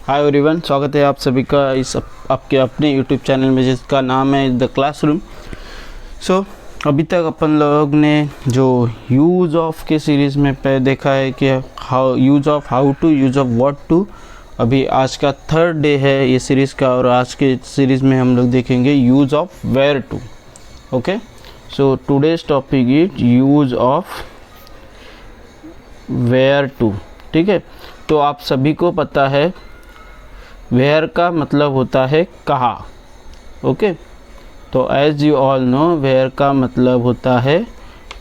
Hi everyone, स्वागत है आप सभी का इस आपके अपने यूट्यूब चैनल में जिसका नाम है द क्लासरूम। अभी तक अपन लोग ने जो यूज़ ऑफ के सीरीज़ में पे देखा है कि how to use of what to. अभी आज का थर्ड डे है ये सीरीज़ का और आज के सीरीज़ में हम लोग देखेंगे use of where to. Okay, so today's topic is use of where to. ठीक है, तो आप सभी को पता है वेयर का मतलब होता है कहाँ। ओके, तो as you all know where का मतलब होता है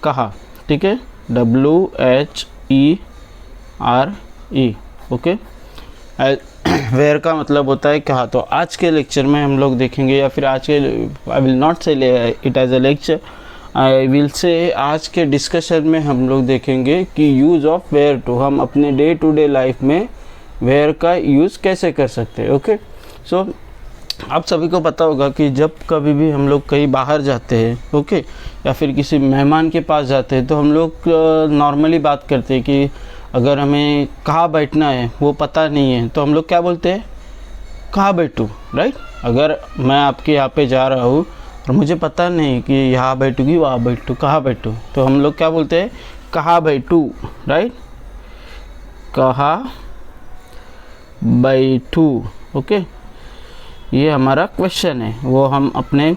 कहाँ। ठीक है, WHERE। ओके, वेयर का मतलब होता है कहाँ। तो आज के लेक्चर में हम लोग देखेंगे, या फिर आज के I will not say it as a lecture, I will say आज के डिस्कशन में हम लोग देखेंगे कि यूज़ ऑफ वेयर टू हम अपने डे टू डे लाइफ में वेयर का यूज़ कैसे कर सकते हैं। ओके, सो आप सभी को पता होगा कि जब कभी भी हम लोग कहीं बाहर जाते हैं, ओके, या फिर किसी मेहमान के पास जाते हैं, तो हम लोग नॉर्मली बात करते हैं कि अगर हमें कहाँ बैठना है वो पता नहीं है तो हम लोग क्या बोलते हैं, कहाँ बैठूँ। राइट, अगर मैं आपके यहाँ पे जा रहा हूँ और मुझे पता नहीं कि यहाँ बैठूँगी वहाँ बैठूँ, कहाँ बैठूँ, तो हम लोग क्या बोलते हैं, कहाँ बैठूँ। राइट, कहाँ बैठूँ। ओके, ये हमारा क्वेश्चन है, वो हम अपने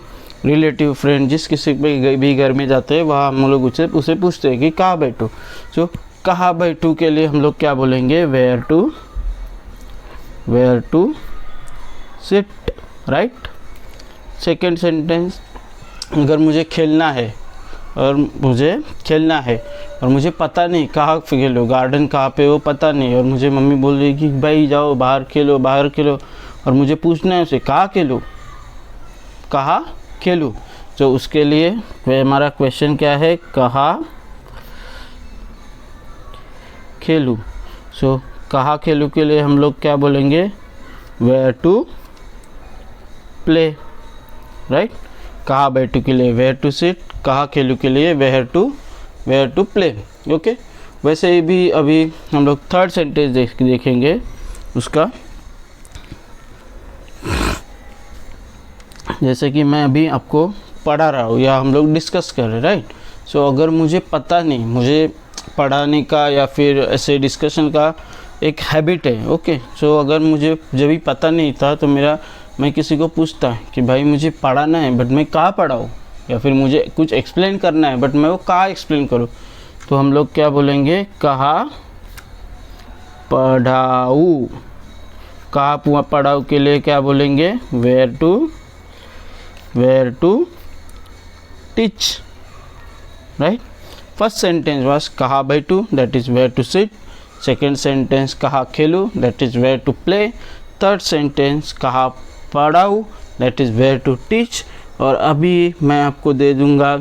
रिलेटिव फ्रेंड जिस किसी पे भी घर में जाते हैं वहाँ हम लोग उसे पूछते हैं कि कहाँ बैठूँ। सो कहाँ बैठूँ के लिए हम लोग क्या बोलेंगे, where to sit. Right, second sentence, अगर मुझे खेलना है और मुझे पता नहीं कहाँ खेलो, गार्डन कहाँ पे वो पता नहीं, और मुझे मम्मी बोल रही कि भाई जाओ बाहर खेलो और मुझे पूछना है उसे कहाँ खेलूँ। तो उसके लिए हमारा क्वेश्चन क्या है, कहाँ खेलूँ। सो कहाँ खेलूँ के लिए हम लोग क्या बोलेंगे, वेयर टू प्ले। राइट, कहाँ बैठूँ के लिए वेयर टू सिट, कहाँ खेलूँ के लिए वेयर टू प्ले। ओके, वैसे ही भी अभी हम लोग थर्ड सेंटेंस देखेंगे उसका, जैसे कि मैं अभी आपको पढ़ा रहा हूँ या हम लोग डिस्कस कर रहे हैं। राइट, सो अगर मुझे पता नहीं, मुझे पढ़ाने का या फिर ऐसे डिस्कशन का एक हैबिट है। ओके, सो अगर मुझे जब भी पता नहीं था तो मैं किसी को पूछता कि भाई मुझे पढ़ाना है बट मैं कहाँ पढ़ाऊँ, या फिर मुझे कुछ एक्सप्लेन करना है बट मैं वो कहाँ एक्सप्लेन करूँ, तो हम लोग क्या बोलेंगे, कहाँ पढ़ाऊँ। कहाँ पढ़ाऊँ के लिए क्या बोलेंगे, where to teach. Right, first sentence was कहाँ बैठूँ, that is where to sit. Second sentence कहाँ खेलूँ, that is where to play. Third sentence कहाँ पढ़ाऊँ, that is where to teach. और अभी मैं आपको दे दूँगा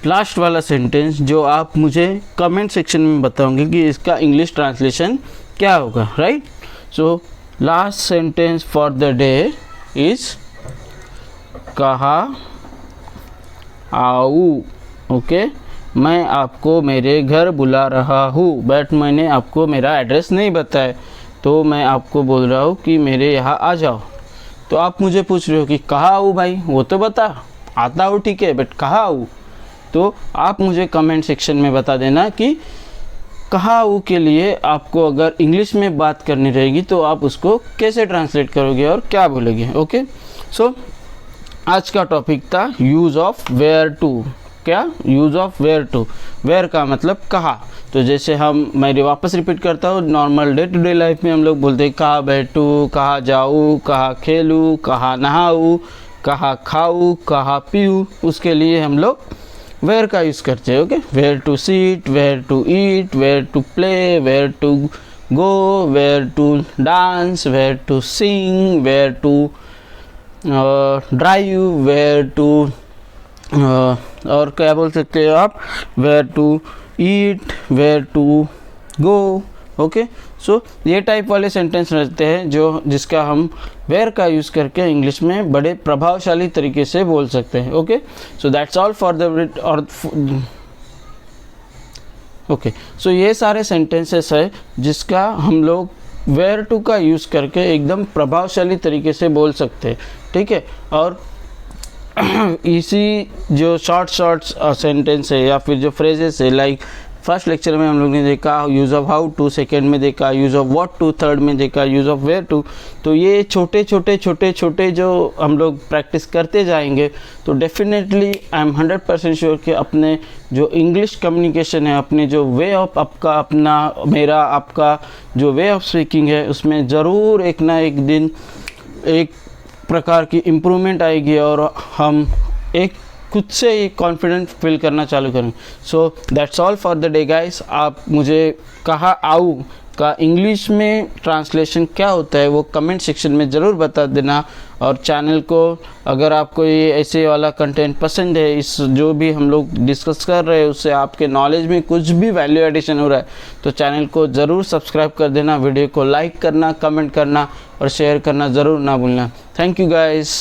लास्ट वाला सेंटेंस जो आप मुझे कमेंट सेक्शन में बताओगे कि इसका इंग्लिश ट्रांसलेशन क्या होगा। Right, so last sentence for the day is कहाँ आऊँ। ओके, मैं आपको मेरे घर बुला रहा हूँ बट मैंने आपको मेरा एड्रेस नहीं बताया, तो मैं आपको बोल रहा हूँ कि मेरे यहाँ आ जाओ। तो आप मुझे पूछ रहे हो कि कहाँ आऊँ भाई, वो तो बता, आता हूँ ठीक है बट कहाँ आऊँ। तो आप मुझे कमेंट सेक्शन में बता देना कि कहाँ आऊँ के लिए आपको अगर इंग्लिश में बात करनी रहेगी तो आप उसको कैसे ट्रांसलेट करोगे और क्या बोलोगे। ओके, सो आज का टॉपिक था यूज़ ऑफ वेयर टू। क्या, use of where to. Where का मतलब कहाँ। तो जैसे मैं वापस रिपीट करता हूँ, normal day to day life में हम लोग बोलते हैं कहाँ बैठूँ, कहाँ जाऊँ, कहाँ खेलूँ, कहाँ नहाऊँ, कहाँ खाऊँ, कहाँ पीऊँ, उसके लिए हम लोग वेयर का यूज़ करते हैं। Okay, where to seat, where to eat, where to play, where to go, where to dance, where to sing, where to drive, where to और क्या बोल सकते हो आप, where to eat, where to go. Okay, so ये type वाले sentence रहते हैं जिसका हम वेयर का यूज़ करके इंग्लिश में बड़े प्रभावशाली तरीके से बोल सकते हैं। Okay, so that's all for the okay, so ये सारे सेंटेंसेस है जिसका हम लोग वेयर टू का यूज़ करके एकदम प्रभावशाली तरीके से बोल सकते हैं, ठीक है। और इसी जो शॉर्ट सेंटेंस है या फिर जो फ्रेजेस है, लाइक फर्स्ट लेक्चर में हम लोग ने देखा use of how to, second में देखा use of what to, third में देखा यूज़ ऑफ वेयर टू। तो ये छोटे छोटे जो हम लोग प्रैक्टिस करते जाएंगे तो डेफिनेटली आई एम 100% श्योर कि अपने जो इंग्लिश कम्युनिकेशन है, अपने जो वे ऑफ आपका अपना मेरा आपका जो वे ऑफ स्पीकिंग है, उसमें ज़रूर एक ना एक दिन एक प्रकार की इम्प्रूवमेंट आएगी और हम एक खुद से ही कॉन्फिडेंट फील करना चालू करें। सो that's all for the day guys. आप मुझे कहा आऊ का इंग्लिश में ट्रांसलेशन क्या होता है वो कमेंट सेक्शन में ज़रूर बता देना। और चैनल को अगर आपको ये ऐसे वाला कंटेंट पसंद है, इस जो भी हम लोग डिस्कस कर रहे हैं उससे आपके नॉलेज में कुछ भी वैल्यू एडिशन हो रहा है तो चैनल को ज़रूर सब्सक्राइब कर देना, वीडियो को लाइक करना, कमेंट करना और शेयर करना ज़रूर ना भूलना। Thank you guys.